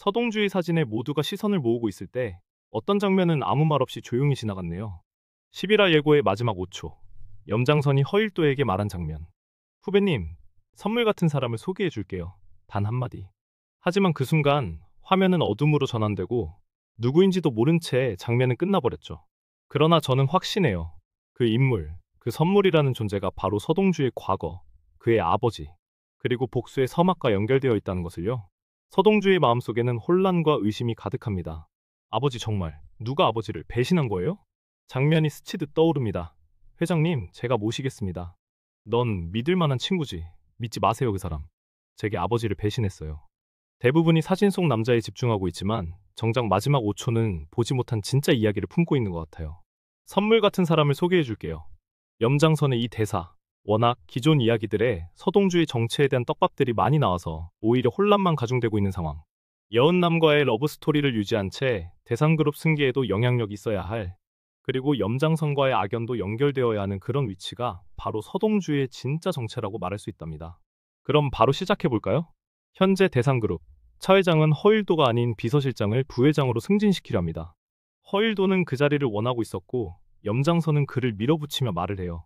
서동주의 사진에 모두가 시선을 모으고 있을 때 어떤 장면은 아무 말 없이 조용히 지나갔네요. 11화 예고의 마지막 5초. 염장선이 허일도에게 말한 장면. 후배님, 선물 같은 사람을 소개해 줄게요. 단 한마디. 하지만 그 순간 화면은 어둠으로 전환되고 누구인지도 모른 채 장면은 끝나버렸죠. 그러나 저는 확신해요. 그 인물, 그 선물이라는 존재가 바로 서동주의 과거, 그의 아버지, 그리고 복수의 서막과 연결되어 있다는 것을요. 서동주의 마음속에는 혼란과 의심이 가득합니다. 아버지 정말 누가 아버지를 배신한 거예요? 장면이 스치듯 떠오릅니다. 회장님, 제가 모시겠습니다. 넌 믿을 만한 친구지. 믿지 마세요, 그 사람. 제게 아버지를 배신했어요. 대부분이 사진 속 남자에 집중하고 있지만 정작 마지막 5초는 보지 못한 진짜 이야기를 품고 있는 것 같아요. 선물 같은 사람을 소개해 줄게요. 염장선의 이 대사. 워낙 기존 이야기들에 서동주의 정체에 대한 떡밥들이 많이 나와서 오히려 혼란만 가중되고 있는 상황. 여은남과의 러브스토리를 유지한 채 대상그룹 승계에도 영향력이 있어야 할, 그리고 염장선과의 악연도 연결되어야 하는 그런 위치가 바로 서동주의 진짜 정체라고 말할 수 있답니다. 그럼 바로 시작해볼까요? 현재 대상그룹 차 회장은 허일도가 아닌 비서실장을 부회장으로 승진시키려 합니다. 허일도는 그 자리를 원하고 있었고 염장선은 그를 밀어붙이며 말을 해요.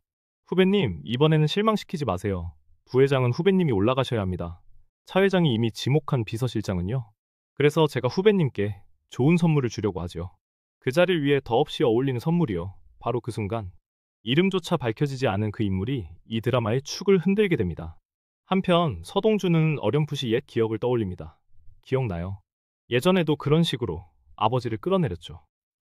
후배님, 이번에는 실망시키지 마세요. 부회장은 후배님이 올라가셔야 합니다. 차 회장이 이미 지목한 비서실장은요. 그래서 제가 후배님께 좋은 선물을 주려고 하죠. 그 자리를 위해 더없이 어울리는 선물이요. 바로 그 순간 이름조차 밝혀지지 않은 그 인물이 이 드라마의 축을 흔들게 됩니다. 한편 서동주는 어렴풋이 옛 기억을 떠올립니다. 기억나요? 예전에도 그런 식으로 아버지를 끌어내렸죠.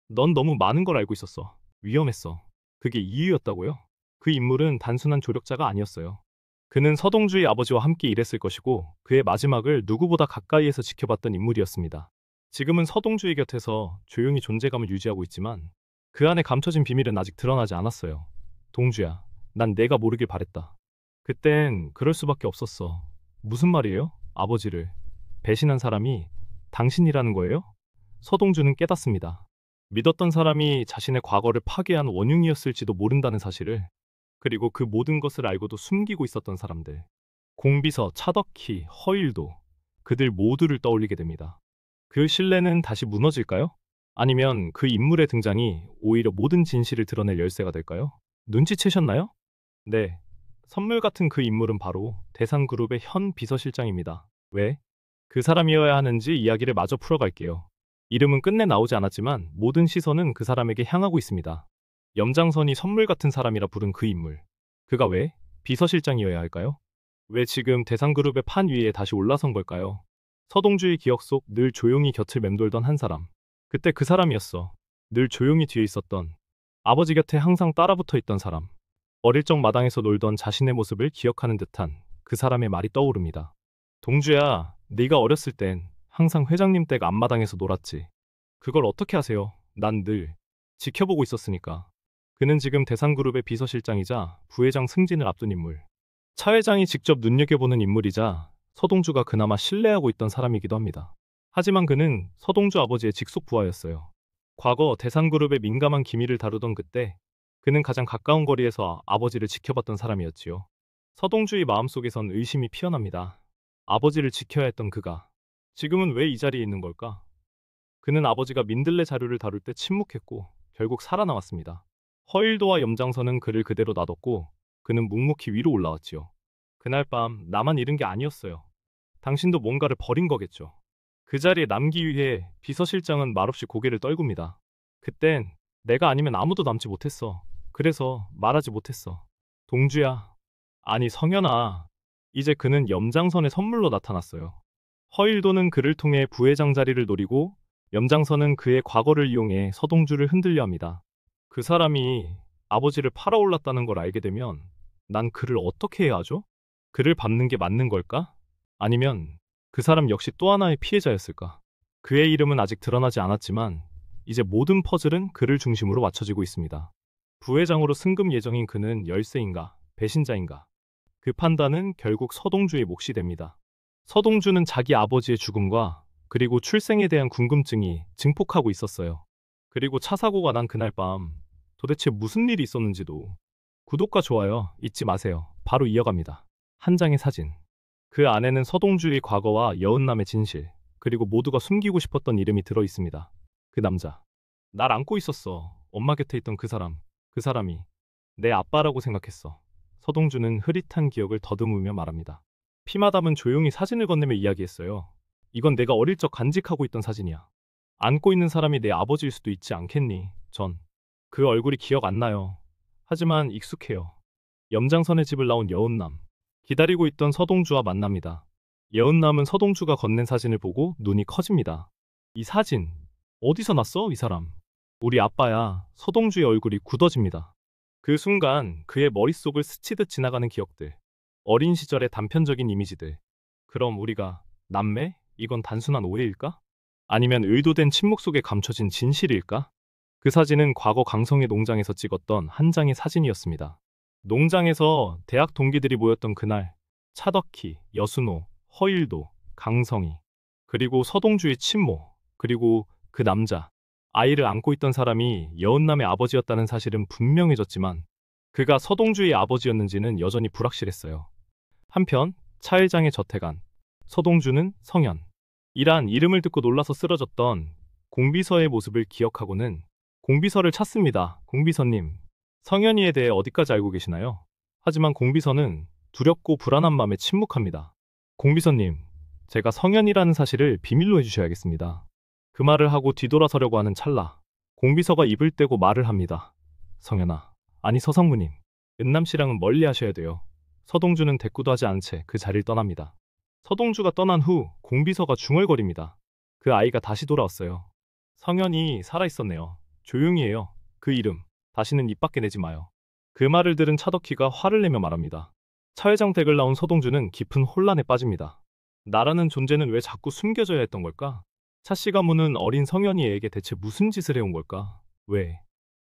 넌 너무 많은 걸 알고 있었어. 위험했어. 그게 이유였다고요? 그 인물은 단순한 조력자가 아니었어요. 그는 서동주의 아버지와 함께 일했을 것이고 그의 마지막을 누구보다 가까이에서 지켜봤던 인물이었습니다. 지금은 서동주의 곁에서 조용히 존재감을 유지하고 있지만 그 안에 감춰진 비밀은 아직 드러나지 않았어요. 동주야, 난 내가 모르길 바랬다. 그땐 그럴 수밖에 없었어. 무슨 말이에요? 아버지를 배신한 사람이 당신이라는 거예요? 서동주는 깨닫습니다. 믿었던 사람이 자신의 과거를 파괴한 원흉이었을지도 모른다는 사실을, 그리고 그 모든 것을 알고도 숨기고 있었던 사람들. 공비서, 차덕희, 허일도, 그들 모두를 떠올리게 됩니다. 그 신뢰는 다시 무너질까요? 아니면 그 인물의 등장이 오히려 모든 진실을 드러낼 열쇠가 될까요? 눈치채셨나요? 네. 선물 같은 그 인물은 바로 대상그룹의 현 비서실장입니다. 왜? 그 사람이어야 하는지 이야기를 마저 풀어갈게요. 이름은 끝내 나오지 않았지만 모든 시선은 그 사람에게 향하고 있습니다. 염장선이 선물 같은 사람이라 부른 그 인물. 그가 왜 비서실장이어야 할까요? 왜 지금 대상그룹의 판 위에 다시 올라선 걸까요? 서동주의 기억 속 늘 조용히 곁을 맴돌던 한 사람. 그때 그 사람이었어. 늘 조용히 뒤에 있었던, 아버지 곁에 항상 따라붙어 있던 사람. 어릴 적 마당에서 놀던 자신의 모습을 기억하는 듯한 그 사람의 말이 떠오릅니다. 동주야, 네가 어렸을 땐 항상 회장님 댁 앞마당에서 놀았지. 그걸 어떻게 하세요? 난 늘 지켜보고 있었으니까. 그는 지금 대상그룹의 비서실장이자 부회장 승진을 앞둔 인물. 차 회장이 직접 눈여겨보는 인물이자 서동주가 그나마 신뢰하고 있던 사람이기도 합니다. 하지만 그는 서동주 아버지의 직속 부하였어요. 과거 대상그룹의 민감한 기밀을 다루던 그때 그는 가장 가까운 거리에서 아버지를 지켜봤던 사람이었지요. 서동주의 마음속에선 의심이 피어납니다. 아버지를 지켜야 했던 그가 지금은 왜 이 자리에 있는 걸까? 그는 아버지가 민들레 자료를 다룰 때 침묵했고 결국 살아남았습니다. 허일도와 염장선은 그를 그대로 놔뒀고 그는 묵묵히 위로 올라왔지요. 그날 밤 나만 잃은 게 아니었어요. 당신도 뭔가를 버린 거겠죠. 그 자리에 남기 위해 비서실장은 말없이 고개를 떨굽니다. 그땐 내가 아니면 아무도 남지 못했어. 그래서 말하지 못했어. 동주야. 아니 성현아. 이제 그는 염장선의 선물로 나타났어요. 허일도는 그를 통해 부회장 자리를 노리고 염장선은 그의 과거를 이용해 서동주를 흔들려 합니다. 그 사람이 아버지를 팔아올랐다는 걸 알게 되면 난 그를 어떻게 해야 하죠? 그를 밟는 게 맞는 걸까? 아니면 그 사람 역시 또 하나의 피해자였을까? 그의 이름은 아직 드러나지 않았지만 이제 모든 퍼즐은 그를 중심으로 맞춰지고 있습니다. 부회장으로 승급 예정인 그는 열쇠인가, 배신자인가? 그 판단은 결국 서동주의 몫이 됩니다. 서동주는 자기 아버지의 죽음과 그리고 출생에 대한 궁금증이 증폭하고 있었어요. 그리고 차 사고가 난 그날 밤 도대체 무슨 일이 있었는지도. 구독과 좋아요 잊지 마세요. 바로 이어갑니다. 한 장의 사진. 그 안에는 서동주의 과거와 여은남의 진실, 그리고 모두가 숨기고 싶었던 이름이 들어 있습니다. 그 남자. 날 안고 있었어. 엄마 곁에 있던 그 사람. 그 사람이 내 아빠라고 생각했어. 서동주는 흐릿한 기억을 더듬으며 말합니다. 피마담은 조용히 사진을 건네며 이야기했어요. 이건 내가 어릴 적 간직하고 있던 사진이야. 안고 있는 사람이 내 아버지일 수도 있지 않겠니? 전 그 얼굴이 기억 안 나요. 하지만 익숙해요. 염장선의 집을 나온 여운남. 기다리고 있던 서동주와 만납니다. 여운남은 서동주가 건넨 사진을 보고 눈이 커집니다. 이 사진, 어디서 났어? 이 사람. 우리 아빠야. 서동주의 얼굴이 굳어집니다. 그 순간 그의 머릿속을 스치듯 지나가는 기억들. 어린 시절의 단편적인 이미지들. 그럼 우리가 남매? 이건 단순한 오해일까? 아니면 의도된 침묵 속에 감춰진 진실일까? 그 사진은 과거 강성의 농장에서 찍었던 한 장의 사진이었습니다. 농장에서 대학 동기들이 모였던 그날, 차덕희, 여순호, 허일도, 강성희, 그리고 서동주의 친모, 그리고 그 남자, 아이를 안고 있던 사람이 여운남의 아버지였다는 사실은 분명해졌지만 그가 서동주의 아버지였는지는 여전히 불확실했어요. 한편 차 회장의 저택 안, 서동주는 성현, 이란 이름을 듣고 놀라서 쓰러졌던 공비서의 모습을 기억하고는 공비서를 찾습니다. 공비서님, 성현이에 대해 어디까지 알고 계시나요? 하지만 공비서는 두렵고 불안한 마음에 침묵합니다. 공비서님, 제가 성현이라는 사실을 비밀로 해주셔야겠습니다. 그 말을 하고 뒤돌아서려고 하는 찰나, 공비서가 입을 떼고 말을 합니다. 성현아, 아니 서성무님, 은남씨랑은 멀리 하셔야 돼요. 서동주는 대꾸도 하지 않은 채 그 자리를 떠납니다. 서동주가 떠난 후 공비서가 중얼거립니다. 그 아이가 다시 돌아왔어요. 성현이 살아있었네요. 조용히 해요. 그 이름 다시는 입 밖에 내지 마요. 그 말을 들은 차덕희가 화를 내며 말합니다. 차 회장 댁을 나온 서동주는 깊은 혼란에 빠집니다. 나라는 존재는 왜 자꾸 숨겨져야 했던 걸까? 차 씨가 묻는 어린 성현이에게 대체 무슨 짓을 해온 걸까? 왜?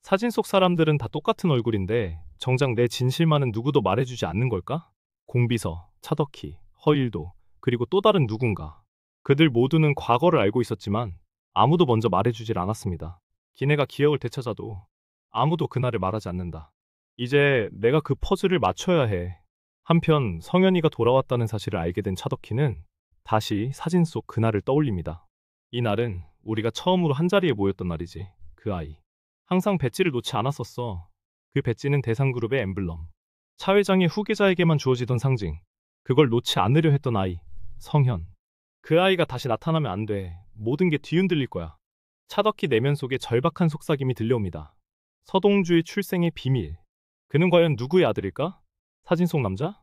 사진 속 사람들은 다 똑같은 얼굴인데 정작 내 진실만은 누구도 말해주지 않는 걸까? 공비서, 차덕희, 허일도, 그리고 또 다른 누군가. 그들 모두는 과거를 알고 있었지만 아무도 먼저 말해주질 않았습니다. 기내가 기억을 되찾아도 아무도 그날을 말하지 않는다. 이제 내가 그 퍼즐을 맞춰야 해. 한편 성현이가 돌아왔다는 사실을 알게 된 차덕희는 다시 사진 속 그날을 떠올립니다. 이 날은 우리가 처음으로 한자리에 모였던 날이지. 그 아이. 항상 배지를 놓지 않았었어. 그 배지는 대상그룹의 엠블럼. 차 회장의 후계자에게만 주어지던 상징. 그걸 놓지 않으려 했던 아이. 성현. 그 아이가 다시 나타나면 안 돼. 모든 게 뒤흔들릴 거야. 차덕희 내면 속에 절박한 속삭임이 들려옵니다. 서동주의 출생의 비밀. 그는 과연 누구의 아들일까? 사진 속 남자?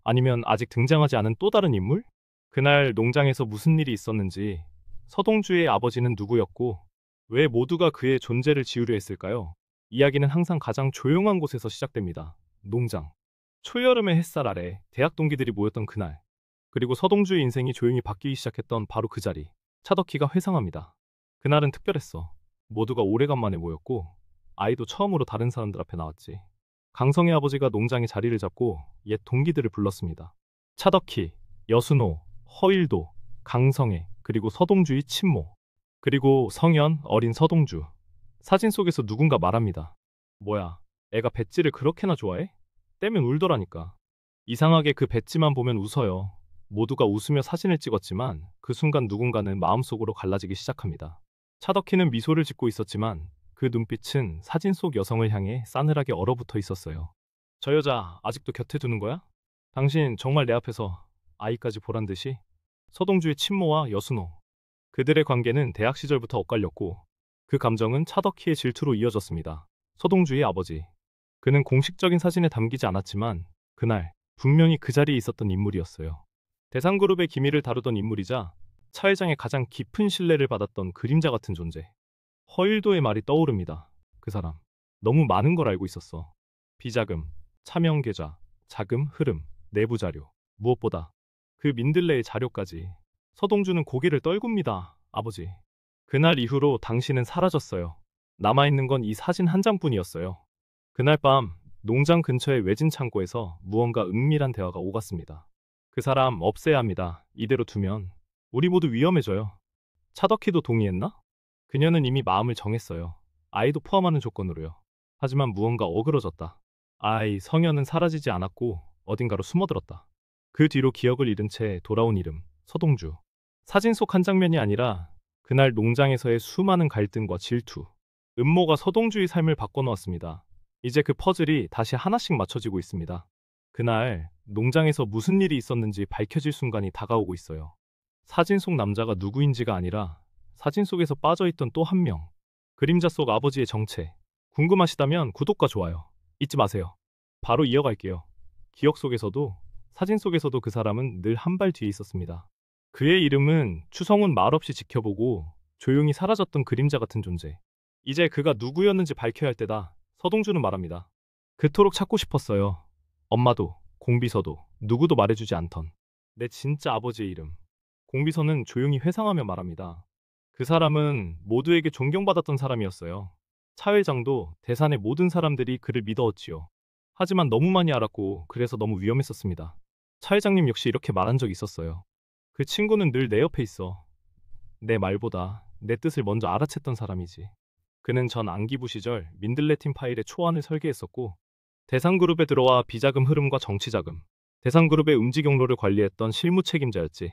아니면 아직 등장하지 않은 또 다른 인물? 그날 농장에서 무슨 일이 있었는지, 서동주의 아버지는 누구였고, 왜 모두가 그의 존재를 지우려 했을까요? 이야기는 항상 가장 조용한 곳에서 시작됩니다. 농장. 초여름의 햇살 아래 대학 동기들이 모였던 그날. 그리고 서동주의 인생이 조용히 바뀌기 시작했던 바로 그 자리. 차덕희가 회상합니다. 그날은 특별했어. 모두가 오래간만에 모였고 아이도 처음으로 다른 사람들 앞에 나왔지. 강성의 아버지가 농장에 자리를 잡고 옛 동기들을 불렀습니다. 차덕희, 여순호, 허일도, 강성애, 그리고 서동주의 친모, 그리고 성현, 어린 서동주. 사진 속에서 누군가 말합니다. 뭐야, 애가 배지를 그렇게나 좋아해? 떼면 울더라니까. 이상하게 그 배지만 보면 웃어요. 모두가 웃으며 사진을 찍었지만 그 순간 누군가는 마음속으로 갈라지기 시작합니다. 차덕희는 미소를 짓고 있었지만 그 눈빛은 사진 속 여성을 향해 싸늘하게 얼어붙어 있었어요. 저 여자 아직도 곁에 두는 거야? 당신 정말 내 앞에서 아이까지 보란 듯이? 서동주의 친모와 여순호. 그들의 관계는 대학 시절부터 엇갈렸고 그 감정은 차덕희의 질투로 이어졌습니다. 서동주의 아버지. 그는 공식적인 사진에 담기지 않았지만 그날 분명히 그 자리에 있었던 인물이었어요. 대상그룹의 기밀을 다루던 인물이자 차 회장의 가장 깊은 신뢰를 받았던 그림자 같은 존재. 허일도의 말이 떠오릅니다. 그 사람. 너무 많은 걸 알고 있었어. 비자금, 차명 계좌, 자금 흐름, 내부 자료. 무엇보다 그 민들레의 자료까지. 서동주는 고개를 떨굽니다. 아버지. 그날 이후로 당신은 사라졌어요. 남아있는 건 이 사진 한 장뿐이었어요. 그날 밤 농장 근처의 외진 창고에서 무언가 은밀한 대화가 오갔습니다. 그 사람 없애야 합니다. 이대로 두면 우리 모두 위험해져요. 차덕희도 동의했나? 그녀는 이미 마음을 정했어요. 아이도 포함하는 조건으로요. 하지만 무언가 어그러졌다. 아이 성현은 사라지지 않았고 어딘가로 숨어들었다. 그 뒤로 기억을 잃은 채 돌아온 이름, 서동주. 사진 속 한 장면이 아니라 그날 농장에서의 수많은 갈등과 질투, 음모가 서동주의 삶을 바꿔놓았습니다. 이제 그 퍼즐이 다시 하나씩 맞춰지고 있습니다. 그날 농장에서 무슨 일이 있었는지 밝혀질 순간이 다가오고 있어요. 사진 속 남자가 누구인지가 아니라 사진 속에서 빠져있던 또 한 명, 그림자 속 아버지의 정체. 궁금하시다면 구독과 좋아요 잊지 마세요. 바로 이어갈게요. 기억 속에서도 사진 속에서도 그 사람은 늘 한 발 뒤에 있었습니다. 그의 이름은 추성훈. 말없이 지켜보고 조용히 사라졌던 그림자 같은 존재. 이제 그가 누구였는지 밝혀야 할 때다. 서동주는 말합니다. 그토록 찾고 싶었어요. 엄마도, 공비서도, 누구도 말해주지 않던 내 진짜 아버지의 이름. 공비서는 조용히 회상하며 말합니다. 그 사람은 모두에게 존경받았던 사람이었어요. 차 회장도 대산의 모든 사람들이 그를 믿어왔지요. 하지만 너무 많이 알았고 그래서 너무 위험했었습니다. 차 회장님 역시 이렇게 말한 적이 있었어요. 그 친구는 늘 내 옆에 있어. 내 말보다 내 뜻을 먼저 알아챘던 사람이지. 그는 전 안기부 시절 민들레팀 파일의 초안을 설계했었고 대상그룹에 들어와 비자금 흐름과 정치자금, 대상그룹의 음지 경로를 관리했던 실무 책임자였지.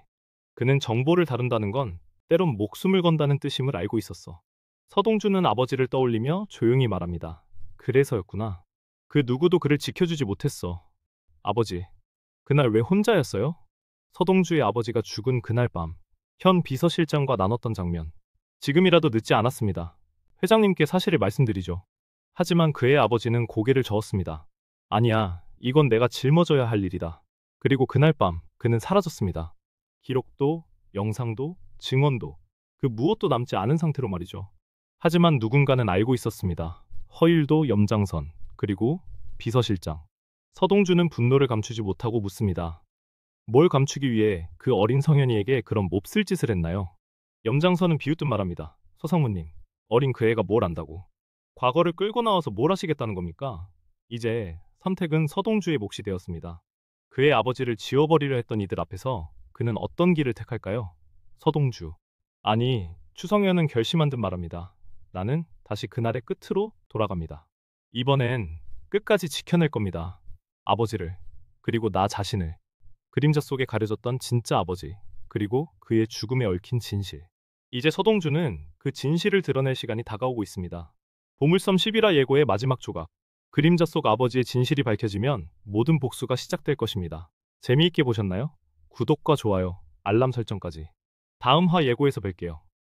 그는 정보를 다룬다는 건 때론 목숨을 건다는 뜻임을 알고 있었어. 서동주는 아버지를 떠올리며 조용히 말합니다. 그래서였구나. 그 누구도 그를 지켜주지 못했어. 아버지, 그날 왜 혼자였어요? 서동주의 아버지가 죽은 그날 밤, 현 비서실장과 나눴던 장면. 지금이라도 늦지 않았습니다. 회장님께 사실을 말씀드리죠. 하지만 그의 아버지는 고개를 저었습니다. 아니야, 이건 내가 짊어져야 할 일이다. 그리고 그날 밤 그는 사라졌습니다. 기록도, 영상도, 증언도, 그 무엇도 남지 않은 상태로 말이죠. 하지만 누군가는 알고 있었습니다. 허일도, 염장선, 그리고 비서실장. 서동주는 분노를 감추지 못하고 묻습니다. 뭘 감추기 위해 그 어린 성현이에게 그런 몹쓸 짓을 했나요? 염장선은 비웃듯 말합니다. 서상무님, 어린 그 애가 뭘 안다고. 과거를 끌고 나와서 뭘 하시겠다는 겁니까? 이제 선택은 서동주의 몫이 되었습니다. 그의 아버지를 지워버리려 했던 이들 앞에서 그는 어떤 길을 택할까요? 서동주. 아니, 추성현은 결심한 듯 말합니다. 나는 다시 그날의 끝으로 돌아갑니다. 이번엔 끝까지 지켜낼 겁니다. 아버지를, 그리고 나 자신을. 그림자 속에 가려졌던 진짜 아버지, 그리고 그의 죽음에 얽힌 진실. 이제 서동주는 그 진실을 드러낼 시간이 다가오고 있습니다. 보물섬 11화 예고의 마지막 조각. 그림자 속 아버지의 진실이 밝혀지면 모든 복수가 시작될 것입니다. 재미있게 보셨나요? 구독과 좋아요, 알람 설정까지. 다음 화 예고에서 뵐게요.